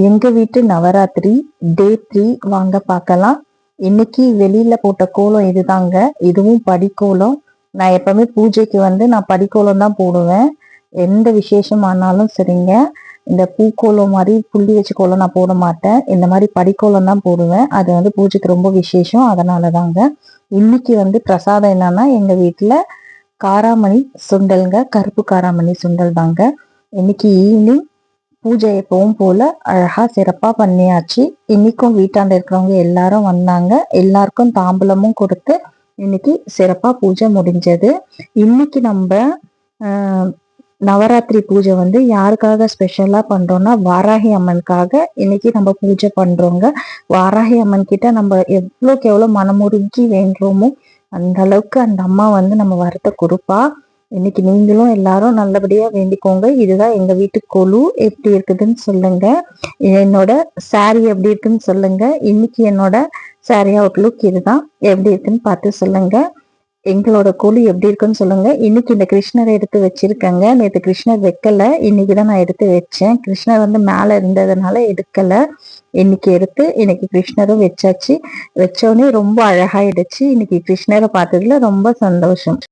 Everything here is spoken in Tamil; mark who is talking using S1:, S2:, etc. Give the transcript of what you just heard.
S1: எங்க வீட்டு நவராத்திரி டே 3 வாங்க பார்க்கலாம். இன்னைக்கு வெளியில போட்ட கோலம் இதுதாங்க. இதுவும் படிக்கோலம். நான் எப்பவுமே பூஜைக்கு நான் படிக்கோலம் தான் போடுவேன். எந்த விசேஷமானாலும் சரிங்க. இந்த பூக்கோலம் மாதிரி புள்ளி வச்ச கோலம் நான் போட மாட்டேன். இந்த மாதிரி படிக்கோலம் தான் போடுவேன். அது பூஜைக்கு ரொம்ப விசேஷம். அதனால தாங்க. இன்னைக்கு பிரசாதம் என்னன்னா எங்க வீட்டுல காராமணி சுண்டல்ங்க. கருப்பு காராமணி சுண்டல் தாங்க. இன்னைக்கு ஈவினிங் பூஜை எப்பவும் போல அழகா சிறப்பா பண்ணியாச்சு. இன்னைக்கும் வீட்டாண்ட இருக்கிறவங்க எல்லாரும் வந்தாங்க. எல்லாருக்கும் தாம்பூலமும் கொடுத்து இன்னைக்கு சிறப்பா பூஜை முடிஞ்சது. இன்னைக்கு நம்ம நவராத்திரி பூஜை யாருக்காக ஸ்பெஷலா பண்றோம்னா வாராகி அம்மனுக்காக இன்னைக்கு நம்ம பூஜை பண்றோங்க. வாராகி அம்மன் கிட்ட நம்ம எவ்வளோக்கு எவ்வளவு மனமுருகி வேண்டுறோமோ அந்த அளவுக்கு அந்த அம்மா நம்ம வரத்தை கொடுப்பா. இன்னைக்கு நீங்களும் எல்லாரும் நல்லபடியா வேண்டிக்கோங்க. இதுதான் எங்க வீட்டு கொலு. எப்படி இருக்குதுன்னு சொல்லுங்க. என்னோட சாரி எப்படி இருக்குன்னு சொல்லுங்க. இன்னைக்கு என்னோட சாரி அவுட்லுக் இதுதான். எப்படி இருக்குன்னு பார்த்து சொல்லுங்க. எங்களோட கொலு எப்படி இருக்குன்னு சொல்லுங்க. இன்னைக்கு இந்த கிருஷ்ணரை எடுத்து வச்சிருக்கேங்க. நேற்று கிருஷ்ணர் வைக்கல, இன்னைக்குதான் நான் எடுத்து வச்சேன். கிருஷ்ணர் மேல இருந்ததுனால எடுக்கல. இன்னைக்கு எடுத்து இன்னைக்கு கிருஷ்ணரும் வச்சாச்சு. வச்சோடனே ரொம்ப அழகாயிடுச்சு. இன்னைக்கு கிருஷ்ணரை பார்த்ததுல ரொம்ப சந்தோஷம்.